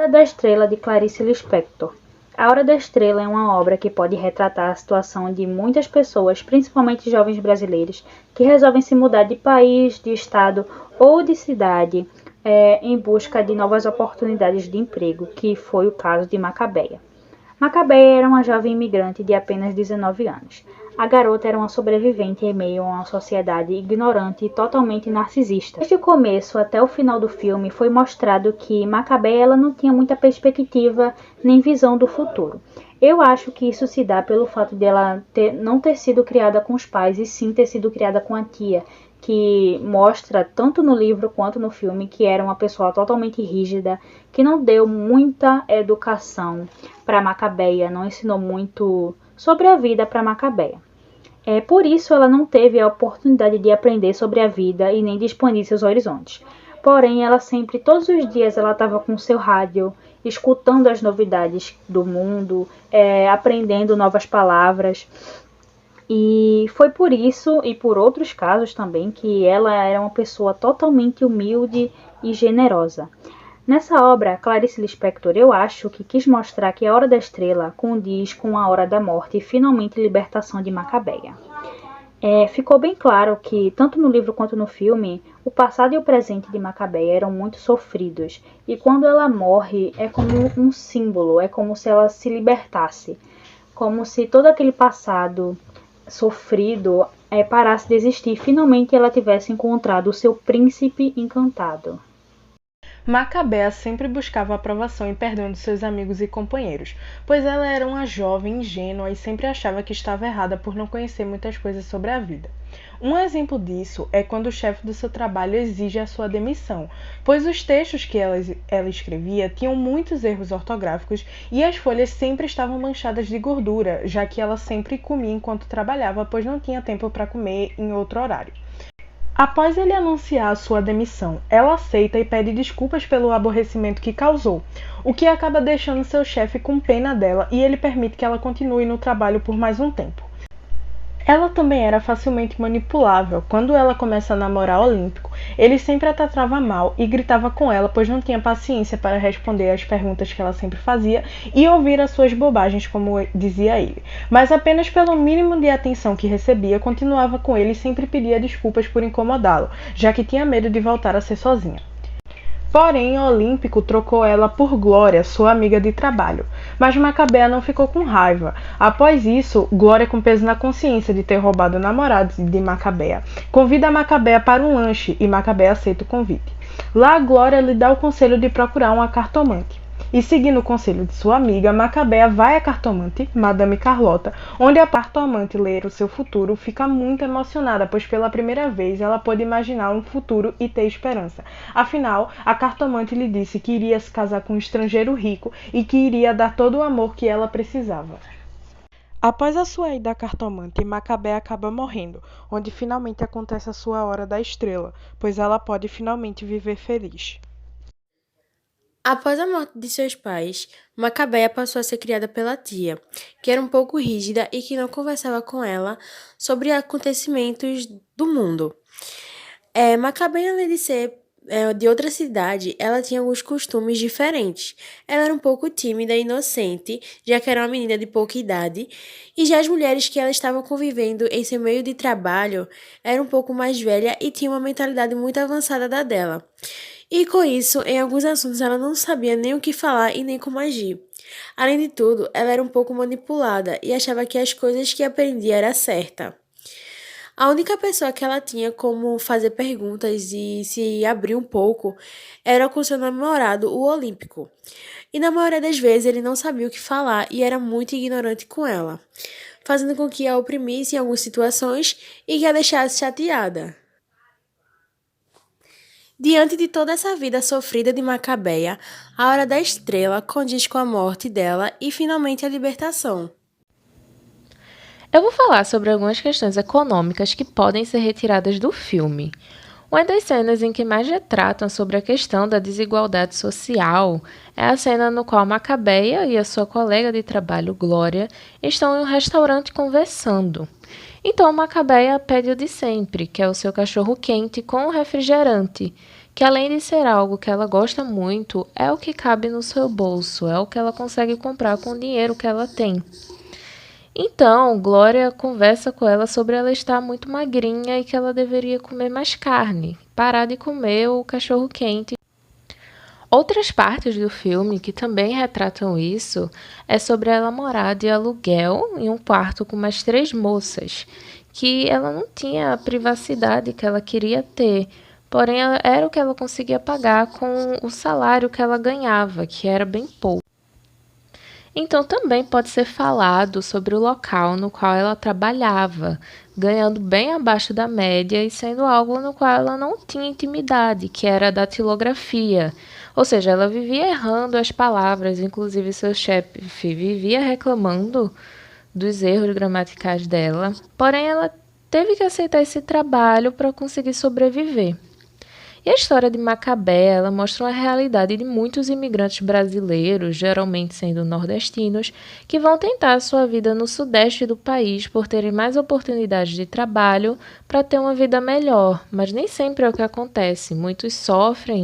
Hora da Estrela, de Clarice Lispector. A Hora da Estrela é uma obra que pode retratar a situação de muitas pessoas, principalmente jovens brasileiros, que resolvem se mudar de país, de estado ou de cidade em busca de novas oportunidades de emprego, que foi o caso de Macabeia. Macabeia era uma jovem imigrante de apenas 19 anos. A garota era uma sobrevivente em meio a uma sociedade ignorante e totalmente narcisista. Desde o começo até o final do filme foi mostrado que Macabeia ela não tinha muita perspectiva nem visão do futuro. Eu acho que isso se dá pelo fato de ela não ter sido criada com os pais e sim ter sido criada com a tia, que mostra tanto no livro quanto no filme que era uma pessoa totalmente rígida, que não deu muita educação para Macabeia, não ensinou muito sobre a vida para Macabeia. Por isso ela não teve a oportunidade de aprender sobre a vida e nem de expandir seus horizontes. Porém, ela sempre, todos os dias, ela estava com seu rádio, escutando as novidades do mundo, aprendendo novas palavras. E foi por isso e por outros casos também que ela era uma pessoa totalmente humilde e generosa. Nessa obra, Clarice Lispector, eu acho que quis mostrar que a Hora da Estrela condiz com a Hora da Morte e finalmente libertação de Macabeia. Ficou bem claro que, tanto no livro quanto no filme, o passado e o presente de Macabeia eram muito sofridos, e quando ela morre é como um símbolo, é como se ela se libertasse, como se todo aquele passado sofrido parasse de existir e finalmente ela tivesse encontrado o seu príncipe encantado. Macabeia sempre buscava a aprovação e perdão de seus amigos e companheiros, pois ela era uma jovem ingênua e sempre achava que estava errada por não conhecer muitas coisas sobre a vida. Um exemplo disso é quando o chefe do seu trabalho exige a sua demissão, pois os textos que ela escrevia tinham muitos erros ortográficos e as folhas sempre estavam manchadas de gordura, já que ela sempre comia enquanto trabalhava, pois não tinha tempo para comer em outro horário. Após ele anunciar a sua demissão, ela aceita e pede desculpas pelo aborrecimento que causou, o que acaba deixando seu chefe com pena dela e ele permite que ela continue no trabalho por mais um tempo. Ela também era facilmente manipulável. Quando ela começa a namorar Olímpico, ele sempre a tratava mal e gritava com ela, pois não tinha paciência para responder às perguntas que ela sempre fazia e ouvir as suas bobagens, como dizia ele. Mas apenas pelo mínimo de atenção que recebia, continuava com ele e sempre pedia desculpas por incomodá-lo, já que tinha medo de voltar a ser sozinha. Porém, Olímpico trocou ela por Glória, sua amiga de trabalho. Mas Macabeia não ficou com raiva. Após isso, Glória, com peso na consciência de ter roubado o namorado de Macabeia, convida Macabeia para um lanche e Macabeia aceita o convite. Lá, Glória lhe dá o conselho de procurar uma cartomante. E seguindo o conselho de sua amiga, Macabeia vai à cartomante, Madame Carlota, onde a cartomante ler o seu futuro fica muito emocionada, pois pela primeira vez ela pôde imaginar um futuro e ter esperança. Afinal, a cartomante lhe disse que iria se casar com um estrangeiro rico e que iria dar todo o amor que ela precisava. Após a sua ida à cartomante, Macabeia acaba morrendo, onde finalmente acontece a sua Hora da Estrela, pois ela pode finalmente viver feliz. Após a morte de seus pais, Macabeia passou a ser criada pela tia, que era um pouco rígida e que não conversava com ela sobre acontecimentos do mundo. Macabeia, além de ser de outra cidade, ela tinha alguns costumes diferentes. Ela era um pouco tímida e inocente, já que era uma menina de pouca idade, e já as mulheres que ela estava convivendo em seu meio de trabalho eram um pouco mais velha e tinham uma mentalidade muito avançada da dela. E com isso, em alguns assuntos ela não sabia nem o que falar e nem como agir. Além de tudo, ela era um pouco manipulada e achava que as coisas que aprendia era certa. A única pessoa que ela tinha como fazer perguntas e se abrir um pouco era com seu namorado, o Olímpico. E na maioria das vezes ele não sabia o que falar e era muito ignorante com ela, fazendo com que a oprimisse em algumas situações e que a deixasse chateada. Diante de toda essa vida sofrida de Macabeia, a Hora da Estrela condiz com a morte dela e finalmente a libertação. Eu vou falar sobre algumas questões econômicas que podem ser retiradas do filme. Uma das cenas em que mais retratam sobre a questão da desigualdade social é a cena no qual Macabeia e a sua colega de trabalho, Glória, estão em um restaurante conversando. Então Macabeia pede o de sempre, que é o seu cachorro quente com refrigerante, que além de ser algo que ela gosta muito, é o que cabe no seu bolso, é o que ela consegue comprar com o dinheiro que ela tem. Então, Glória conversa com ela sobre ela estar muito magrinha e que ela deveria comer mais carne, parar de comer o cachorro-quente. Outras partes do filme que também retratam isso é sobre ela morar de aluguel em um quarto com mais 3 moças, que ela não tinha a privacidade que ela queria ter, porém era o que ela conseguia pagar com o salário que ela ganhava, que era bem pouco. Então também pode ser falado sobre o local no qual ela trabalhava, ganhando bem abaixo da média e sendo algo no qual ela não tinha intimidade, que era a datilografia. Ou seja, ela vivia errando as palavras, inclusive seu chefe vivia reclamando dos erros gramaticais dela. Porém, ela teve que aceitar esse trabalho para conseguir sobreviver. E a história de Macabé, ela mostra uma realidade de muitos imigrantes brasileiros, geralmente sendo nordestinos, que vão tentar a sua vida no sudeste do país por terem mais oportunidades de trabalho para ter uma vida melhor, mas nem sempre é o que acontece. Muitos sofrem